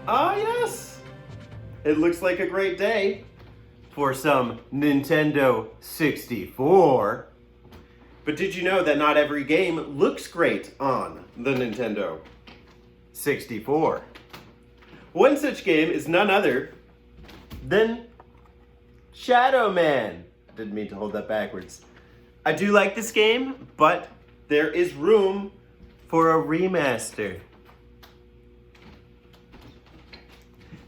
Ah, yes! It looks like a great day for some Nintendo 64. But did you know that not every game looks great on the Nintendo 64? One such game is none other than Shadow Man. Didn't mean to hold that backwards. I do like this game, but there is room for a remaster.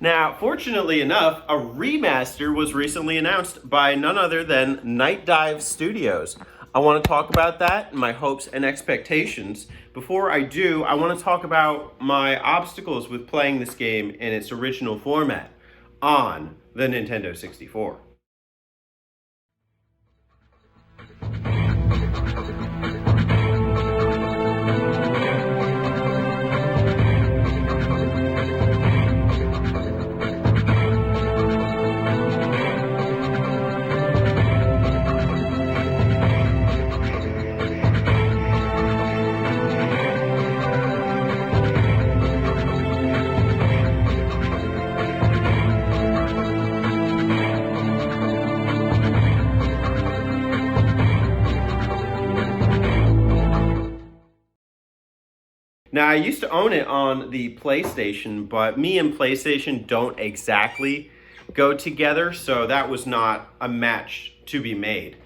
Now, fortunately enough, a remaster was recently announced by none other than Nightdive Studios. I want to talk about that and my hopes and expectations. Before I do, I want to talk about my obstacles with playing this game in its original format on the Nintendo 64. Now, I used to own it on the PlayStation, but me and PlayStation don't exactly go together, so that was not a match to be made.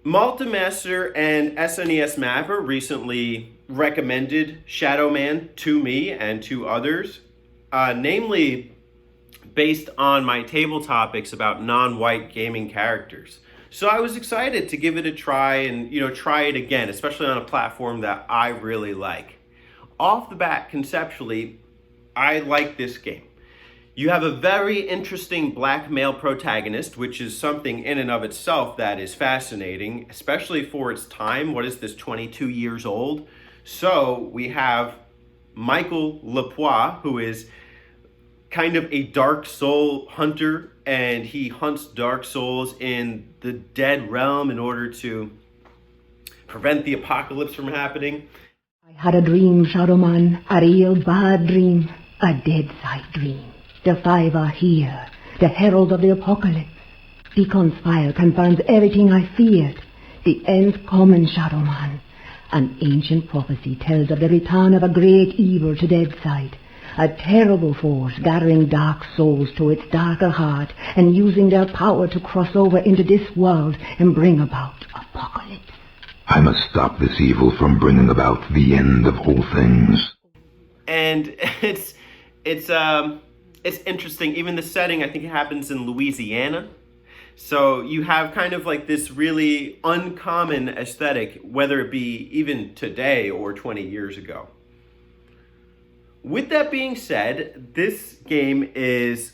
Multimaster and SNES Mapper recently recommended Shadow Man to me and to others, namely based on my table topics about non-white gaming characters. So I was excited to give it a try and, try it again, especially on a platform that I really like. Off the bat, conceptually, I like this game. You have a very interesting black male protagonist, which is something in and of itself that is fascinating, especially for its time. What is this, 22 years old? So we have Michael Lepois, who is kind of a dark soul hunter, and he hunts dark souls in the dead realm in order to prevent the apocalypse from happening. I had a dream, Shadow Man, a real bad dream, a dead side dream. The five are here, the herald of the apocalypse. Beacon's fire confirms everything I feared. The end's coming, Shadow Man. An ancient prophecy tells of the return of a great evil to Deadside. A terrible force gathering dark souls to its darker heart and using their power to cross over into this world and bring about apocalypse. I must stop this evil from bringing about the end of all things. And it's interesting. Even the setting, I think it happens in Louisiana. So you have kind of like this really uncommon aesthetic, whether it be even today or 20 years ago. With that being said, this game is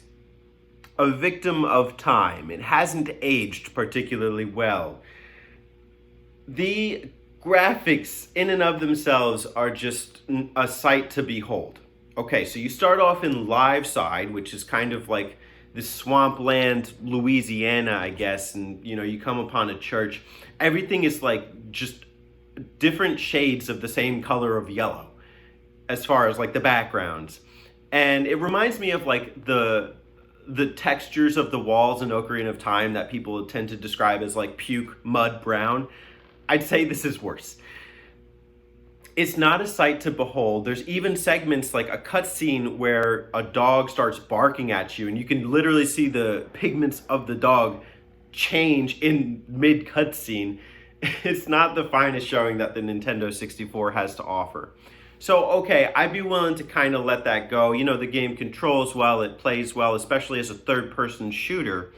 a victim of time. It hasn't aged particularly well. The graphics in and of themselves are just a sight to behold. Okay, so you start off in Live Side, which is kind of like this swampland Louisiana, I guess, and you come upon a church. Everything is like just different shades of the same color of yellow, as far as like the backgrounds. And it reminds me of like the textures of the walls in Ocarina of Time that people tend to describe as like puke, mud, brown. I'd say this is worse. It's not a sight to behold. There's even segments like a cutscene where a dog starts barking at you and you can literally see the pigments of the dog change in mid cutscene. It's not the finest showing that the Nintendo 64 has to offer. So, okay, I'd be willing to kind of let that go. The game controls well, it plays well, especially as a third-person shooter.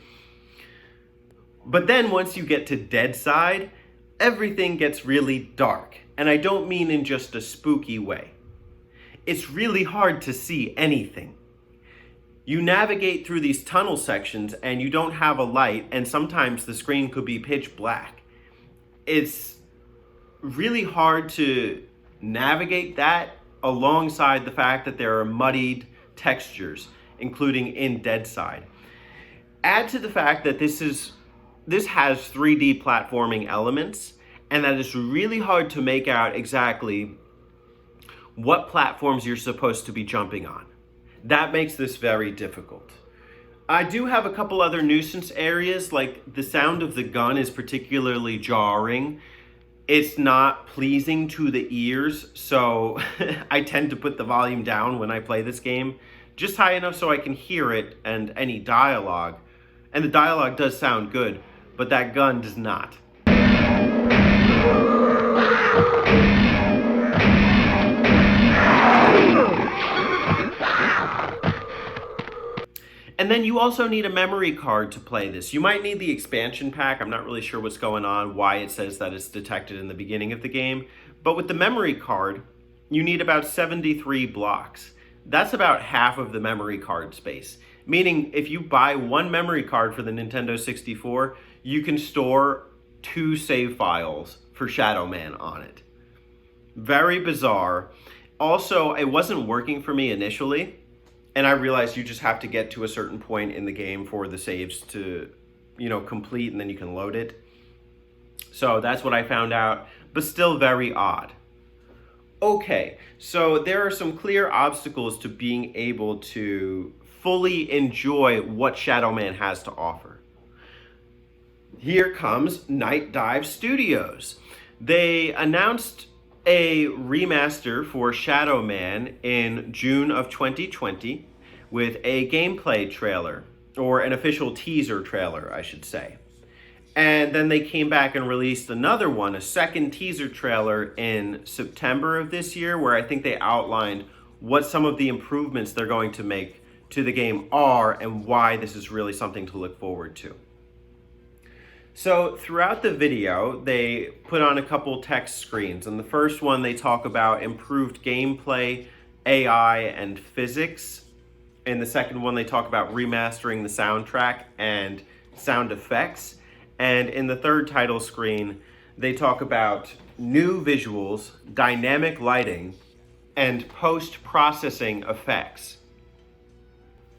But then once you get to Deadside, everything gets really dark. And I don't mean in just a spooky way. It's really hard to see anything. You navigate through these tunnel sections and you don't have a light, and sometimes the screen could be pitch black. It's really hard to navigate that alongside the fact that there are muddied textures, including in Deadside. Add to the fact that this is this has 3D platforming elements, and that it's really hard to make out exactly what platforms you're supposed to be jumping on. That makes this very difficult. I do have a couple other nuisance areas, like the sound of the gun is particularly jarring. It's not pleasing to the ears, so I tend to put the volume down when I play this game, just high enough so I can hear it and any dialogue. And the dialogue does sound good, but that gun does not. And then you also need a memory card to play this. You might need the expansion pack. I'm not really sure what's going on, why it says that it's detected in the beginning of the game. But with the memory card, you need about 73 blocks. That's about half of the memory card space. Meaning, if you buy one memory card for the Nintendo 64, you can store 2 save files for Shadow Man on it. Very bizarre. Also, it wasn't working for me initially. And I realized you just have to get to a certain point in the game for the saves to, complete, and then you can load it. So that's what I found out, but still very odd. Okay, so there are some clear obstacles to being able to fully enjoy what Shadow Man has to offer. Here comes Nightdive Studios. They announced a remaster for Shadow Man in June of 2020 with a gameplay trailer, or an official teaser trailer, I should say. And then they came back and released another one, a second teaser trailer in September of this year, where I think they outlined what some of the improvements they're going to make to the game are and why this is really something to look forward to. So throughout the video, they put on a couple text screens. And the first one, they talk about improved gameplay, AI, and physics. In the second one, they talk about remastering the soundtrack and sound effects. And in the third title screen, they talk about new visuals, dynamic lighting, and post-processing effects.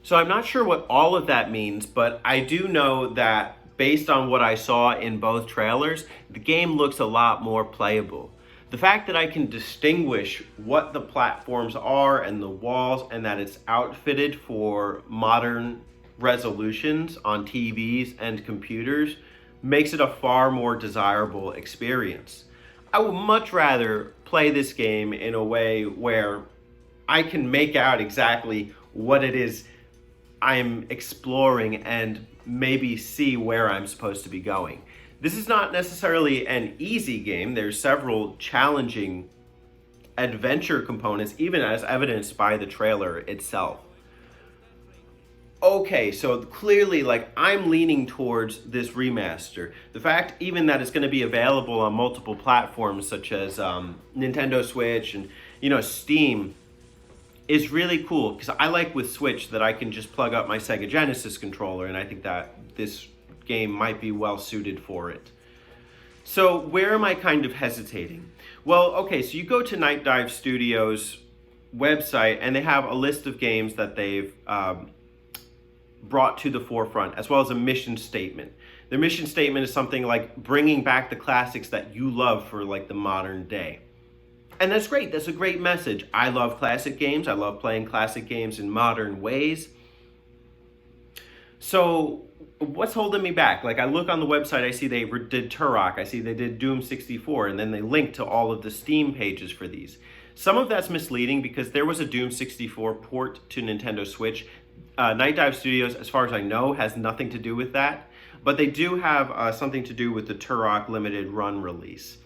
So I'm not sure what all of that means, but I do know that based on what I saw in both trailers, the game looks a lot more playable. The fact that I can distinguish what the platforms are and the walls, and that it's outfitted for modern resolutions on TVs and computers makes it a far more desirable experience. I would much rather play this game in a way where I can make out exactly what it is I'm exploring and maybe see where I'm supposed to be going. This is not necessarily an easy game. There's several challenging adventure components, even as evidenced by the trailer itself. Okay, so clearly, I'm leaning towards this remaster. The fact even that it's going to be available on multiple platforms such as Nintendo Switch and Steam is really cool, because I like with Switch that I can just plug up my Sega Genesis controller, and I think that this game might be well suited for it. So where am I kind of hesitating? Well, okay, so you go to Nightdive Studios website, and they have a list of games that they've brought to the forefront, as well as a mission statement. Their mission statement is something like bringing back the classics that you love for the modern day. And that's great. That's a great message. I love classic games. I love playing classic games in modern ways. So what's holding me back? I look on the website, I see they did Turok, I see they did Doom 64, and then they link to all of the Steam pages for these. Some of that's misleading because there was a Doom 64 port to Nintendo Switch. Nightdive Studios, as far as I know, has nothing to do with that, but they do have something to do with the Turok limited run release.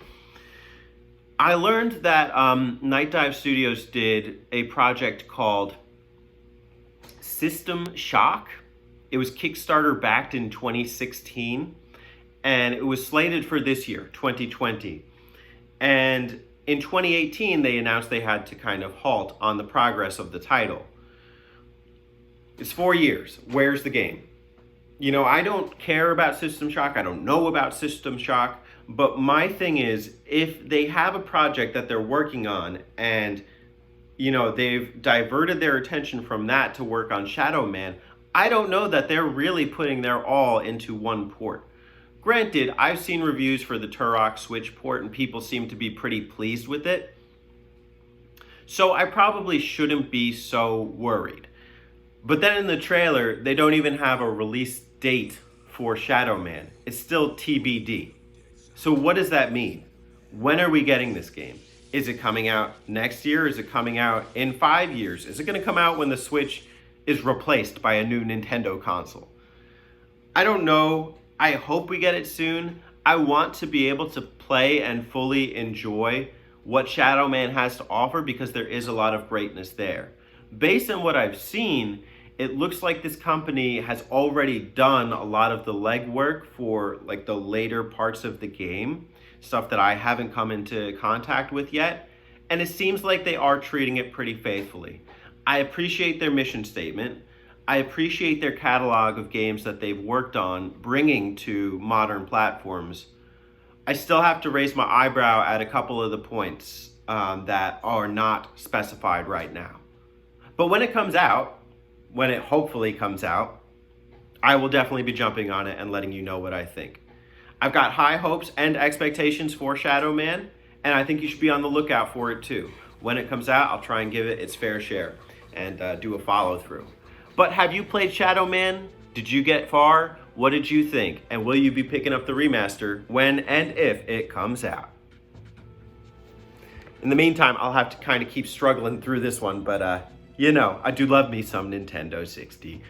I learned that Nightdive Studios did a project called System Shock. It was Kickstarter backed in 2016, and it was slated for this year, 2020. And in 2018, they announced they had to kind of halt on the progress of the title. It's 4 years. Where's the game? I don't care about System Shock. I don't know about System Shock. But my thing is, if they have a project that they're working on and, they've diverted their attention from that to work on Shadow Man, I don't know that they're really putting their all into one port. Granted, I've seen reviews for the Turok Switch port and people seem to be pretty pleased with it. So I probably shouldn't be so worried. But then in the trailer, they don't even have a release date for Shadow Man. It's still TBD. So what does that mean? When are we getting this game? Is it coming out next year? Is it coming out in 5 years? Is it going to come out when the Switch is replaced by a new Nintendo console? I don't know. I hope we get it soon. I want to be able to play and fully enjoy what Shadow Man has to offer because there is a lot of greatness there. Based on what I've seen, it looks like this company has already done a lot of the legwork for like the later parts of the game, stuff that I haven't come into contact with yet, and it seems like they are treating it pretty faithfully. I appreciate their mission statement. I appreciate their catalog of games that they've worked on bringing to modern platforms. I still have to raise my eyebrow at a couple of the points that are not specified right now. But when it comes out, when it hopefully comes out, I will definitely be jumping on it and letting you know what I think. I've got high hopes and expectations for Shadow Man, and I think you should be on the lookout for it too. When it comes out, I'll try and give it its fair share and do a follow through. But have you played Shadow Man? Did you get far? What did you think? And will you be picking up the remaster when and if it comes out? In the meantime, I'll have to kind of keep struggling through this one, but you know, I do love me some Nintendo 64.